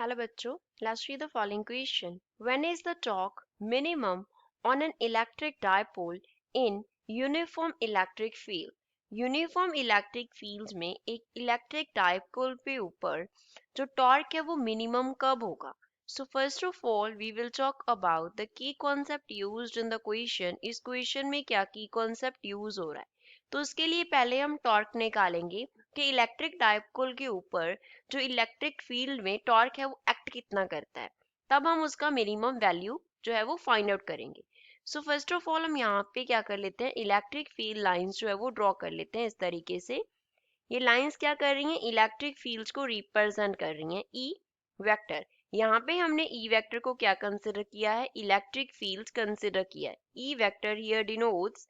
Hello बच्चों, let's read the following question. When is the torque minimum on an electric dipole in uniform electric field? Uniform electric fields में एक electric dipole पे ऊपर जो torque है वो minimum कब होगा? So first of all we will talk about the key concept used in the question. इस क्वेश्चन में क्या की कॉन्सेप्ट यूज हो रहा है? तो उसके लिए पहले हम टॉर्क निकालेंगे कि इलेक्ट्रिक डाइपोल के ऊपर जो इलेक्ट्रिक फील्ड में टॉर्क है वो एक्ट कितना करता है, तब हम उसका मिनिमम वैल्यू जो है वो फाइंड आउट करेंगे। सो फर्स्ट ऑफ ऑल हम यहाँ पे क्या कर लेते हैं, इलेक्ट्रिक फील्ड लाइंस जो है वो ड्रॉ कर लेते हैं इस तरीके से। ये लाइंस क्या कर रही हैं, इलेक्ट्रिक फील्ड्स को रिप्रेजेंट कर रही हैं, ई वेक्टर। यहाँ पे हमने ई वेक्टर को क्या कंसिडर किया है, इलेक्ट्रिक फील्ड्स कंसिडर किया है। E vector here denotes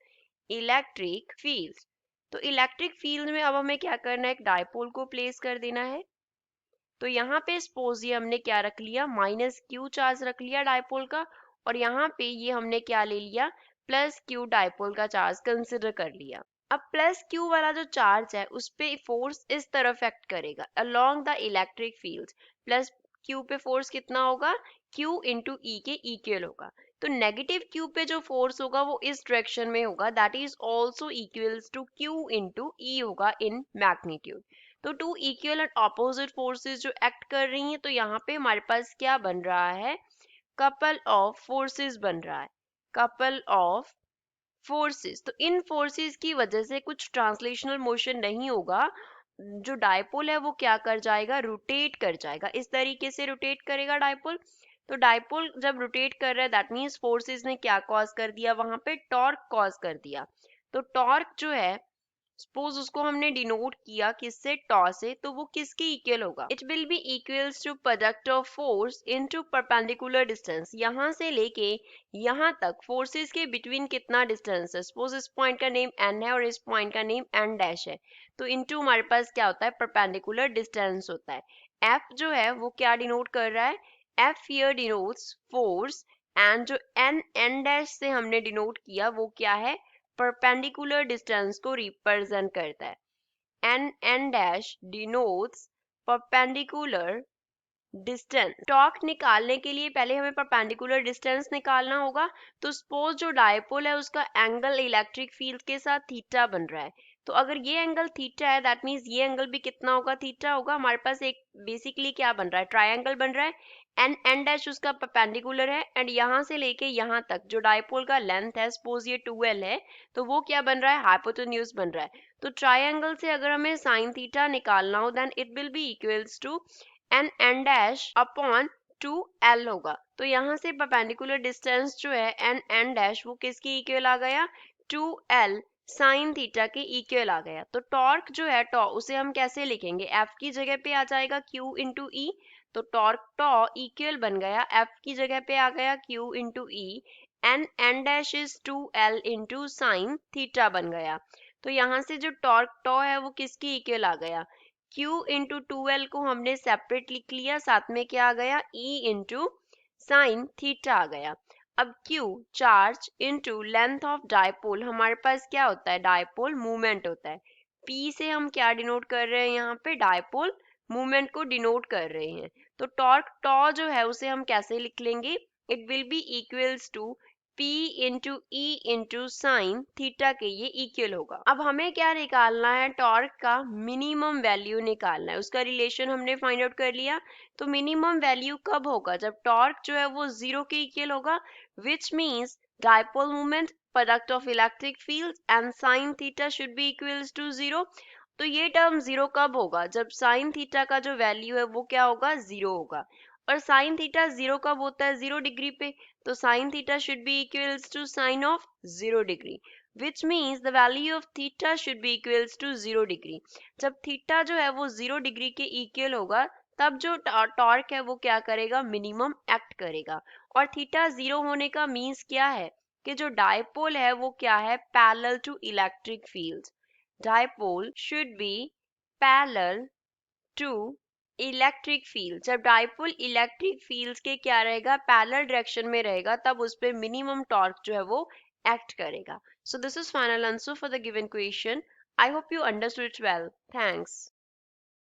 electric fields. तो इलेक्ट्रिक फील्ड में अब हमें क्या करना है, एक डाइपोल को प्लेस कर देना है। तो यहाँ पे सपोज ये हमने क्या रख लिया, -q चार्ज रख लिया डाइपोल का, और यहाँ पे ये हमने क्या ले लिया, +q डाइपोल का चार्ज कंसिडर कर लिया। अब +q वाला जो चार्ज है उस पे फोर्स इस तरफ एक्ट करेगा along the electric field. +q पे फोर्स कितना होगा, q इंटू ई के इक्वल होगा। तो नेगेटिव q पे जो फोर्स होगा वो इस डायरेक्शन में होगा, that is also equals to q into E होगा इन मैग्नीट्यूड। तो two equal and opposite forces जो एक्ट कर रही हैं, तो यहाँ पे हमारे पास क्या बन रहा है, कपल ऑफ फोर्सेस बन रहा है, कपल ऑफ फोर्सेस। तो इन फोर्सेस की वजह से कुछ ट्रांसलेशनल मोशन नहीं होगा, जो डाइपोल है वो क्या कर जाएगा, रोटेट कर जाएगा, इस तरीके से रोटेट करेगा डाइपोल। तो डाइपोल जब रोटेट कर रहा है दैट मीन्स फोर्सेस ने क्या कॉज कर दिया, वहां पे टॉर्क कॉज कर दिया। तो टॉर्क जो है सपोज उसको हमने डिनोट किया किससे, टॉ से, तो वो किसके इक्वल होगा, it will be equals to product of force into perpendicular distance. यहाँ से लेके यहाँ तक फोर्सेस के बिटवीन कितना डिस्टेंस है, सपोज इस पॉइंट का नेम n है और इस पॉइंट का नेम n डैश है, तो इनटू हमारे पास क्या होता है, परपेंडिकुलर डिस्टेंस होता है। f जो है वो क्या डिनोट कर रहा है, f here denotes force, and जो n डैश से हमने डिनोट किया वो क्या है, परपेंडिकुलर डिस्टेंस को रिप्रेजेंट करता है। n dash denotes perpendicular distance. Torque निकालने के लिए पहले हमें परपेंडिकुलर डिस्टेंस निकालना होगा। तो सपोज जो डाइपोल है उसका एंगल इलेक्ट्रिक फील्ड के साथ थीटा बन रहा है, तो अगर ये एंगल थीटा है दैट मीन्स ये एंगल भी कितना होगा, थीटा होगा। हमारे पास एक बेसिकली क्या बन रहा है, ट्रायंगल बन रहा है। n डैश उसका परपेंडिकुलर है, एंड यहाँ से लेके यहाँ तक जो डाइपोल का लेंथ है, सपोज ये 2l है, तो वो क्या बन रहा है, हाइपोटेन्यूज बन रहा है। तो ट्रायंगल से अगर हमें साइन थीटा निकालना हो then it will be equals to n dash upon 2l होगा। तो यहाँ से परपेंडिकुलर डिस्टेंस जो है n डैश वो किसके इक्वल आ गया, 2l साइन थीटा के इक्वल आ गया। तो टॉर्क जो है टॉ उसे हम कैसे लिखेंगे, f की जगह पे आ जाएगा q इंटू ई, तो टॉर्क टॉ इक्वल बन गया, f की जगह पे आ गया q into E, n dash is 2l into sine theta बन गया। तो यहाँ से जो टॉर्क टॉ है वो किसकी इक्वल आ गया, Q इंटू 2l को हमने सेपरेट लिख लिया, साथ में क्या आ गया, E इंटू साइन थीटा आ गया। अब Q charge into length of dipole, हमारे पास क्या होता है, डाइपोल मूवमेंट होता है। P से हम क्या डिनोट कर रहे हैं, यहाँ पे डाइपोल मूवमेंट को डिनोट कर रहे हैं। तो टॉर्क टॉ जो है उसे हम कैसे लिख लेंगे, it will be equals to P into E into sine theta के ये इक्वल होगा। अब हमें क्या निकालना है, टॉर्क का मिनिमम वैल्यू निकालना है, उसका रिलेशन हमने फाइंड आउट कर लिया। तो मिनिमम वैल्यू कब होगा, जब टॉर्क जो है वो 0 के इक्वल होगा, which means dipole moment product of electric field and sine theta should be equals to 0। तो ये टर्म 0 कब होगा, जब साइन थीटा का जो वैल्यू है वो क्या होगा, 0 होगा। और साइन थीटा 0 कब होता है, 0 डिग्री पे, तो sine theta should be equals to sine of 0 degree, which means the value of theta should be equals to 0 degree. जब थीटा जो है वो 0 डिग्री के इक्वल होगा तब जो टॉर्क है वो क्या करेगा, मिनिमम एक्ट करेगा। और थीटा 0 होने का मीन्स क्या है, कि जो डाइपोल है वो क्या है, parallel to electric field. Dipole should be parallel to electric field. जब डाइपोल इलेक्ट्रिक फील्ड्स के क्या रहेगा, पैरेलल डायरेक्शन में रहेगा, तब उस पे मिनिमम टॉर्क जो है वो एक्ट करेगा। So this is final answer for the given question. I hope you understood it well. Thanks.